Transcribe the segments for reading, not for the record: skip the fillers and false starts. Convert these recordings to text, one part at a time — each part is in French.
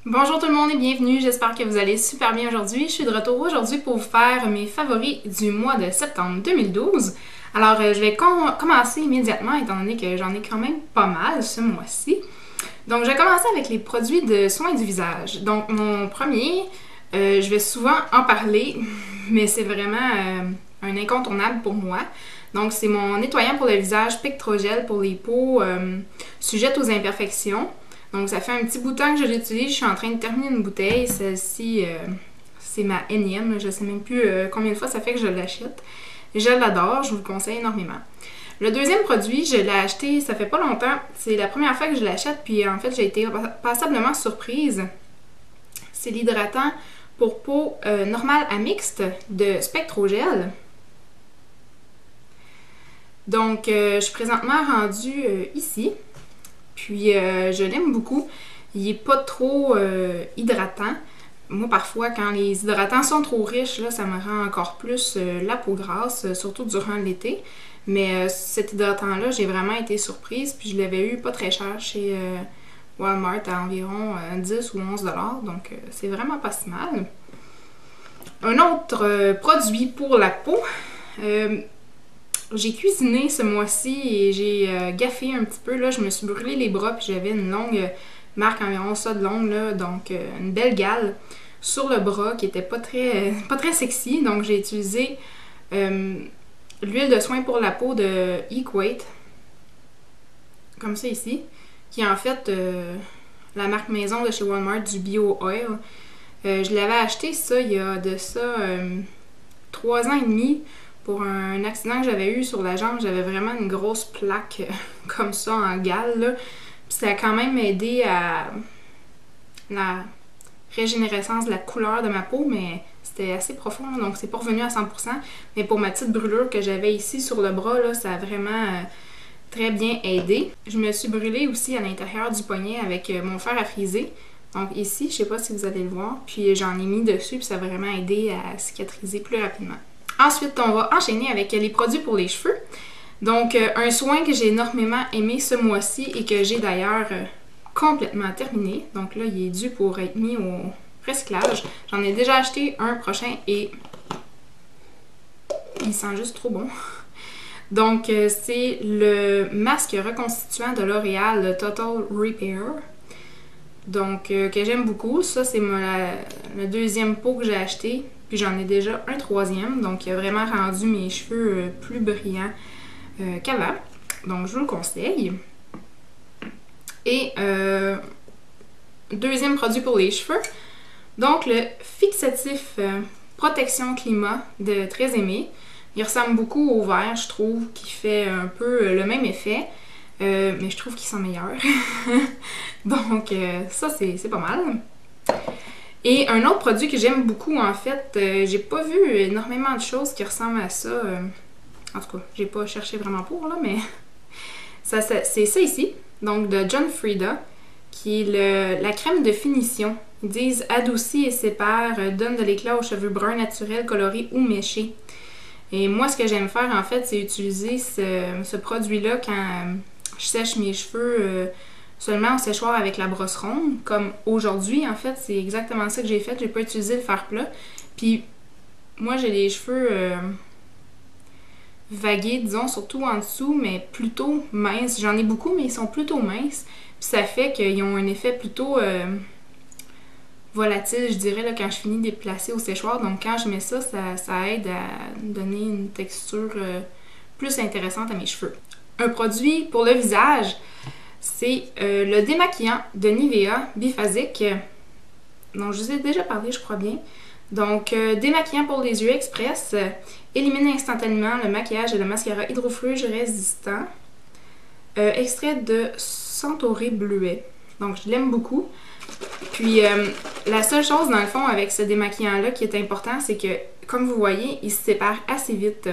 Bonjour tout le monde et bienvenue, j'espère que vous allez super bien aujourd'hui. Je suis de retour aujourd'hui pour vous faire mes favoris du mois de septembre 2012. Alors je vais commencer immédiatement étant donné que j'en ai quand même pas mal ce mois-ci. Donc je vais commencer avec les produits de soins du visage. Donc mon premier, je vais souvent en parler, mais c'est vraiment un incontournable pour moi. Donc c'est mon nettoyant pour le visage Pectrogel pour les peaux sujettes aux imperfections. Donc ça fait un petit bout de temps que je l'utilise, je suis en train de terminer une bouteille, celle-ci c'est ma énième, je sais même plus combien de fois ça fait que je l'achète. Je l'adore, je vous le conseille énormément. Le deuxième produit, je l'ai acheté, ça fait pas longtemps, c'est la première fois que je l'achète, puis en fait j'ai été passablement surprise. C'est l'hydratant pour peau normale à mixte de Spectrogel. Donc je suis présentement rendue ici. Puis je l'aime beaucoup. Il est pas trop hydratant. Moi, parfois, quand les hydratants sont trop riches, là, ça me rend encore plus la peau grasse, surtout durant l'été. Mais cet hydratant-là, j'ai vraiment été surprise. Puis je l'avais eu pas très cher chez Walmart à environ 10 ou 11 $. Donc c'est vraiment pas si mal. Un autre produit pour la peau. J'ai cuisiné ce mois-ci et j'ai gaffé un petit peu. Là, je me suis brûlé les bras puis j'avais une longue marque environ ça de longue, là, donc une belle gale sur le bras qui était pas très sexy. Donc j'ai utilisé l'huile de soin pour la peau de Equate, comme ça ici, qui est en fait la marque maison de chez Walmart du Bio Oil. Je l'avais acheté ça il y a de ça 3 ans et demi. Pour un accident que j'avais eu sur la jambe, j'avais vraiment une grosse plaque comme ça en gale, là. Puis ça a quand même aidé à la régénérescence de la couleur de ma peau, mais c'était assez profond, là, donc c'est pas revenu à 100%. Mais pour ma petite brûlure que j'avais ici sur le bras, là, ça a vraiment très bien aidé. Je me suis brûlée aussi à l'intérieur du poignet avec mon fer à friser. Donc ici, je sais pas si vous allez le voir, puis j'en ai mis dessus, puis ça a vraiment aidé à cicatriser plus rapidement. Ensuite, on va enchaîner avec les produits pour les cheveux. Donc, un soin que j'ai énormément aimé ce mois-ci et que j'ai d'ailleurs complètement terminé. Donc là, il est dû pour être mis au recyclage. J'en ai déjà acheté un prochain et il sent juste trop bon. Donc, c'est le masque reconstituant de L'Oréal, le Total Repair. Donc, que j'aime beaucoup. Ça, c'est le deuxième pot que j'ai acheté. Puis j'en ai déjà un troisième, donc il a vraiment rendu mes cheveux plus brillants qu'avant. Donc je vous le conseille. Et deuxième produit pour les cheveux, donc le fixatif protection climat de Très Aimé. Il ressemble beaucoup au vert, je trouve, qui fait un peu le même effet. Mais je trouve qu'il sent meilleur. Donc ça c'est pas mal. Et un autre produit que j'aime beaucoup, en fait, j'ai pas vu énormément de choses qui ressemblent à ça. En tout cas, j'ai pas cherché vraiment pour, là, mais c'est ça ici. Donc, de John Frieda, qui est la crème de finition. Ils disent adoucit et sépare, donne de l'éclat aux cheveux bruns naturels, colorés ou méchés. Et moi, ce que j'aime faire, en fait, c'est utiliser ce produit-là quand je sèche mes cheveux seulement au séchoir avec la brosse ronde, comme aujourd'hui, en fait, c'est exactement ça que j'ai fait. J'ai pas utilisé le fer plat. Puis, moi, j'ai les cheveux vagués, disons, surtout en dessous, mais plutôt minces. J'en ai beaucoup, mais ils sont plutôt minces. Puis ça fait qu'ils ont un effet plutôt volatile, je dirais, là, quand je finis de les placer au séchoir. Donc, quand je mets ça, ça aide à donner une texture plus intéressante à mes cheveux. Un produit pour le visage, c'est le démaquillant de Nivea biphasique, dont je vous ai déjà parlé, je crois bien. Donc, démaquillant pour les yeux express, élimine instantanément le maquillage et le mascara hydrofuge résistant. Extrait de Centauré bleuet. Donc, je l'aime beaucoup. Puis, la seule chose, dans le fond, avec ce démaquillant-là qui est important, c'est que, comme vous voyez, il se sépare assez vite.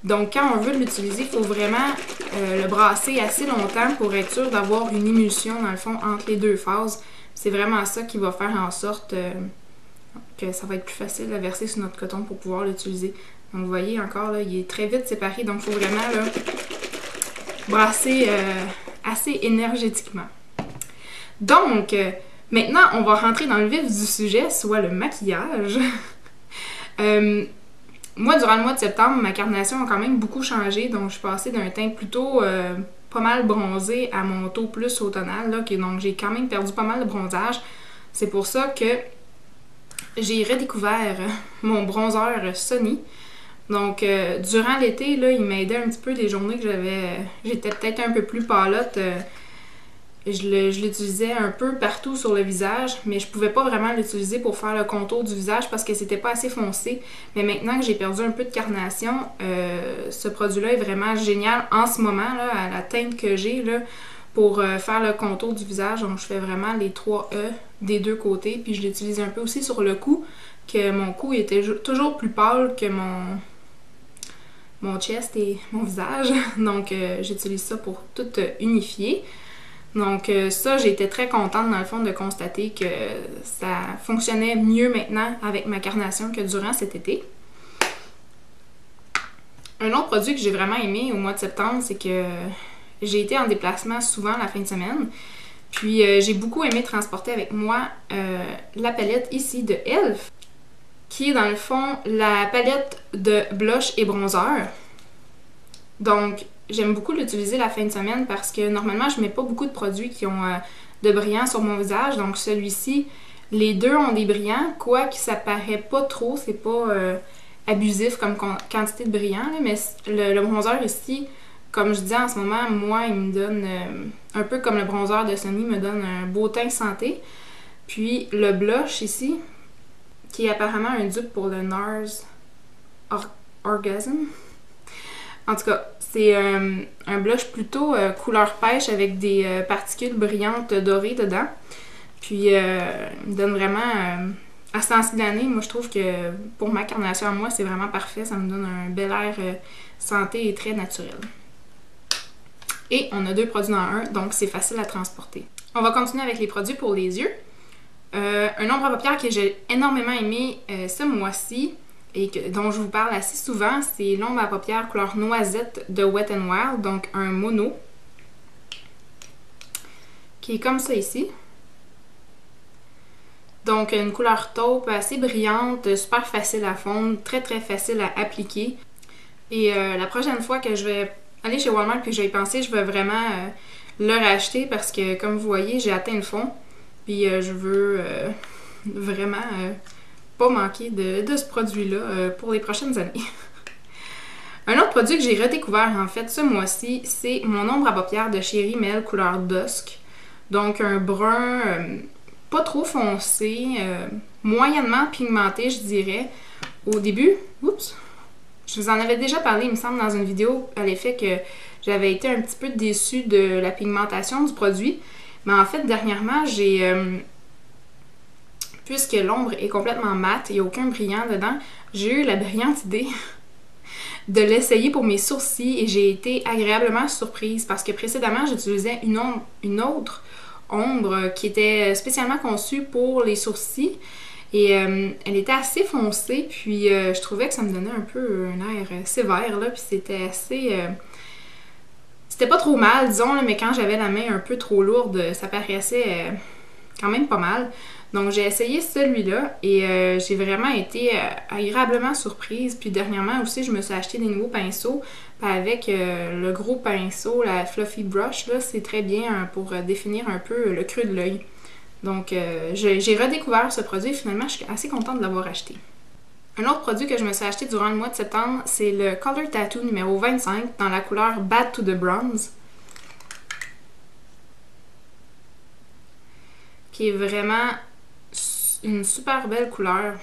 Donc, quand on veut l'utiliser, il faut vraiment le brasser assez longtemps pour être sûr d'avoir une émulsion, dans le fond, entre les deux phases. C'est vraiment ça qui va faire en sorte que ça va être plus facile à verser sur notre coton pour pouvoir l'utiliser. Donc, vous voyez encore, là, il est très vite séparé. Donc, il faut vraiment là, brasser assez énergétiquement. Donc, Maintenant, on va rentrer dans le vif du sujet, soit le maquillage. Moi, durant le mois de septembre, ma carnation a quand même beaucoup changé, donc je suis passée d'un teint plutôt pas mal bronzé à mon taux plus automnal, là, donc j'ai quand même perdu pas mal de bronzage. C'est pour ça que j'ai redécouvert mon bronzer Sony. Donc, durant l'été, là, il m'aidait un petit peu les journées que j'étais peut-être un peu plus pâlotte. Je l'utilisais un peu partout sur le visage, mais je pouvais pas vraiment l'utiliser pour faire le contour du visage parce que c'était pas assez foncé. Mais maintenant que j'ai perdu un peu de carnation, ce produit-là est vraiment génial en ce moment, là, à la teinte que j'ai, là, pour faire le contour du visage. Donc je fais vraiment les 3 E des deux côtés, puis je l'utilise un peu aussi sur le cou, que mon cou était toujours plus pâle que mon chest et mon visage. Donc j'utilise ça pour tout unifier. Donc ça, j'ai été très contente dans le fond de constater que ça fonctionnait mieux maintenant avec ma carnation que durant cet été. Un autre produit que j'ai vraiment aimé au mois de septembre, c'est que j'ai été en déplacement souvent la fin de semaine. Puis j'ai beaucoup aimé transporter avec moi la palette ici de e.l.f. qui est dans le fond la palette de blush et bronzer. Donc j'aime beaucoup l'utiliser la fin de semaine parce que normalement je mets pas beaucoup de produits qui ont de brillants sur mon visage. Donc celui-ci, les deux ont des brillants, quoique ça paraît pas trop, c'est pas abusif comme quantité de brillants, là, mais le bronzer ici, comme je dis en ce moment, moi il me donne un peu comme le bronzer de Sony me donne un beau teint santé. Puis le blush ici, qui est apparemment un dupe pour le NARS Orgasm. En tout cas, c'est un blush plutôt couleur pêche avec des particules brillantes dorées dedans. Puis, il me donne vraiment, à ce temps-ci de l'année, moi je trouve que pour ma carnation à moi, c'est vraiment parfait. Ça me donne un bel air santé et très naturel. Et on a 2 produits dans un, donc c'est facile à transporter. On va continuer avec les produits pour les yeux. Un ombre à paupières que j'ai énormément aimé ce mois-ci, et dont je vous parle assez souvent, c'est l'ombre à paupières couleur noisette de Wet n Wild, donc un mono, qui est comme ça ici. Donc une couleur taupe assez brillante, super facile à fondre, très très facile à appliquer. Et la prochaine fois que je vais aller chez Walmart et que je vais y penser, je vais vraiment le racheter parce que comme vous voyez, j'ai atteint le fond. Puis je veux vraiment pas manquer de ce produit-là pour les prochaines années. Un autre produit que j'ai redécouvert en fait ce mois-ci, c'est mon ombre à paupières de chez Rimmel couleur Dusk. Donc un brun pas trop foncé, moyennement pigmenté je dirais. Au début, oups, je vous en avais déjà parlé il me semble dans une vidéo à l'effet que j'avais été un petit peu déçue de la pigmentation du produit. Mais en fait dernièrement j'ai... puisque l'ombre est complètement mate, il n'y a aucun brillant dedans, j'ai eu la brillante idée de l'essayer pour mes sourcils et j'ai été agréablement surprise parce que précédemment j'utilisais une autre ombre qui était spécialement conçue pour les sourcils et elle était assez foncée puis je trouvais que ça me donnait un peu un air sévère là, puis c'était assez... c'était pas trop mal disons là, mais quand j'avais la main un peu trop lourde ça paraissait quand même pas mal. Donc j'ai essayé celui-là et j'ai vraiment été agréablement surprise. Puis dernièrement aussi, je me suis acheté des nouveaux pinceaux avec le gros pinceau, la Fluffy Brush. Là, c'est très bien pour définir un peu le creux de l'œil. Donc j'ai redécouvert ce produit et finalement, je suis assez contente de l'avoir acheté. Un autre produit que je me suis acheté durant le mois de septembre, c'est le Color Tattoo numéro 25 dans la couleur Bad to the Bronze. Qui est vraiment une super belle couleur.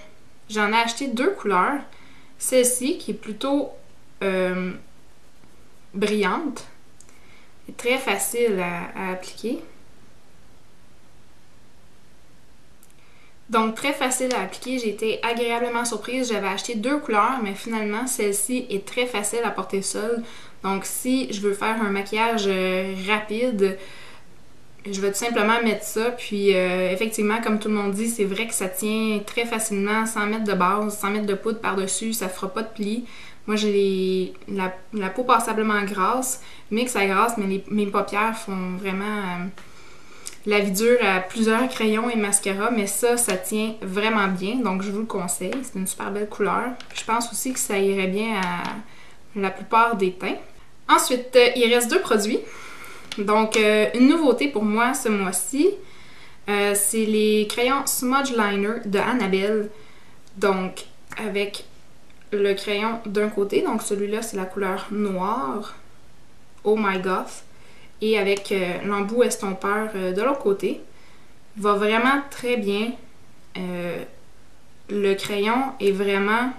J'en ai acheté 2 couleurs. Celle-ci qui est plutôt brillante et très facile à appliquer. Donc très facile à appliquer, j'ai été agréablement surprise. J'avais acheté 2 couleurs, mais finalement celle-ci est très facile à porter seule. Donc si je veux faire un maquillage rapide, je vais tout simplement mettre ça, puis effectivement, comme tout le monde dit, c'est vrai que ça tient très facilement sans mettre de base, sans mettre de poudre par-dessus, ça fera pas de plis. Moi, j'ai la peau passablement grasse, mix à grasse, mais mes paupières font vraiment la vie dure à plusieurs crayons et mascara, mais ça tient vraiment bien, donc je vous le conseille. C'est une super belle couleur. Je pense aussi que ça irait bien à la plupart des teints. Ensuite, il reste 2 produits. Donc, une nouveauté pour moi ce mois-ci, c'est les crayons Smudge Liner de Annabelle. Donc, avec le crayon d'un côté, donc celui-là c'est la couleur noire, Oh My Goth, et avec l'embout estompeur de l'autre côté. Va vraiment très bien. Le crayon est vraiment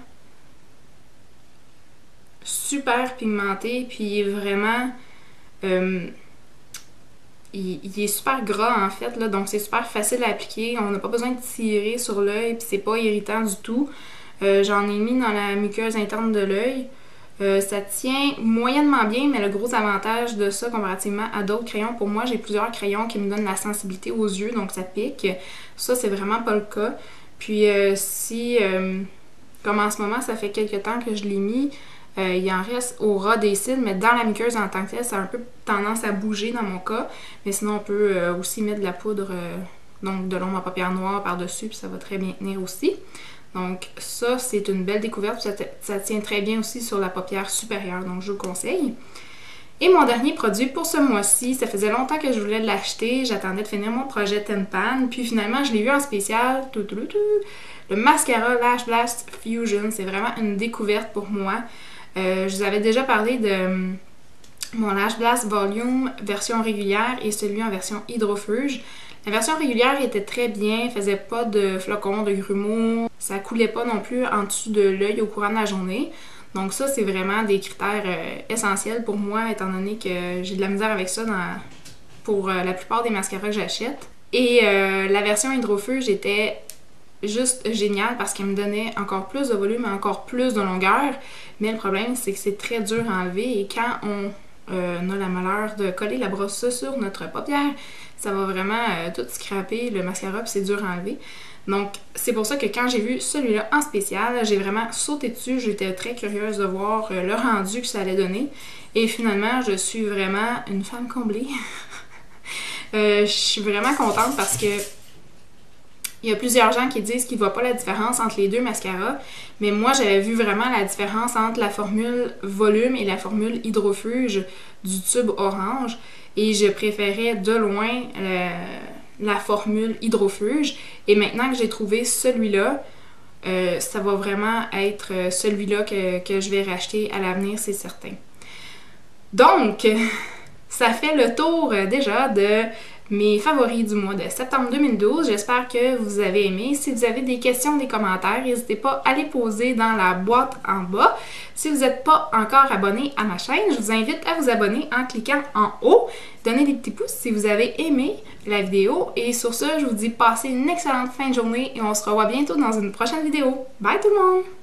super pigmenté, puis il est vraiment... il est super gras en fait, là, donc c'est super facile à appliquer. On n'a pas besoin de tirer sur l'œil, puis c'est pas irritant du tout. J'en ai mis dans la muqueuse interne de l'œil. Ça tient moyennement bien, mais le gros avantage de ça comparativement à d'autres crayons, pour moi, j'ai plusieurs crayons qui me donnent la sensibilité aux yeux, donc ça pique. Ça, c'est vraiment pas le cas. Puis comme en ce moment, ça fait quelques temps que je l'ai mis, il en reste au ras des cils, mais dans la muqueuse en tant que telle, ça a un peu tendance à bouger dans mon cas. Mais sinon, on peut aussi mettre de la poudre, donc de l'ombre à paupières noires par-dessus, puis ça va très bien tenir aussi. Donc ça, c'est une belle découverte, ça tient très bien aussi sur la paupière supérieure, donc je vous le conseille. Et mon dernier produit pour ce mois-ci, ça faisait longtemps que je voulais l'acheter, j'attendais de finir mon projet Ten Pan, puis finalement je l'ai eu en spécial, le mascara Lash Blast Fusion, c'est vraiment une découverte pour moi. Je vous avais déjà parlé de mon Lash Blast Volume version régulière et celui en version hydrofuge. La version régulière était très bien, faisait pas de flocons, de grumeaux, ça coulait pas non plus en dessous de l'œil au courant de la journée. Donc ça, c'est vraiment des critères essentiels pour moi, étant donné que j'ai de la misère avec ça pour la plupart des mascaras que j'achète. Et la version hydrofuge était juste géniale parce qu'elle me donnait encore plus de volume et encore plus de longueur. Mais le problème, c'est que c'est très dur à enlever et quand on a la malheur de coller la brosse sur notre paupière, ça va vraiment tout scraper le mascara puis c'est dur à enlever. Donc c'est pour ça que quand j'ai vu celui-là en spécial, j'ai vraiment sauté dessus. J'étais très curieuse de voir le rendu que ça allait donner. Et finalement, je suis vraiment une femme comblée. Je suis vraiment contente parce que il y a plusieurs gens qui disent qu'ils ne voient pas la différence entre les deux mascaras, mais moi j'avais vu vraiment la différence entre la formule volume et la formule hydrofuge du tube orange et je préférais de loin la formule hydrofuge et maintenant que j'ai trouvé celui-là, ça va vraiment être celui-là que je vais racheter à l'avenir, c'est certain. Donc, ça fait le tour déjà de mes favoris du mois de septembre 2012. J'espère que vous avez aimé. Si vous avez des questions, des commentaires, n'hésitez pas à les poser dans la boîte en bas. Si vous n'êtes pas encore abonné à ma chaîne, je vous invite à vous abonner en cliquant en haut. Donnez des petits pouces si vous avez aimé la vidéo. Et sur ce, je vous dis passez une excellente fin de journée et on se revoit bientôt dans une prochaine vidéo. Bye tout le monde!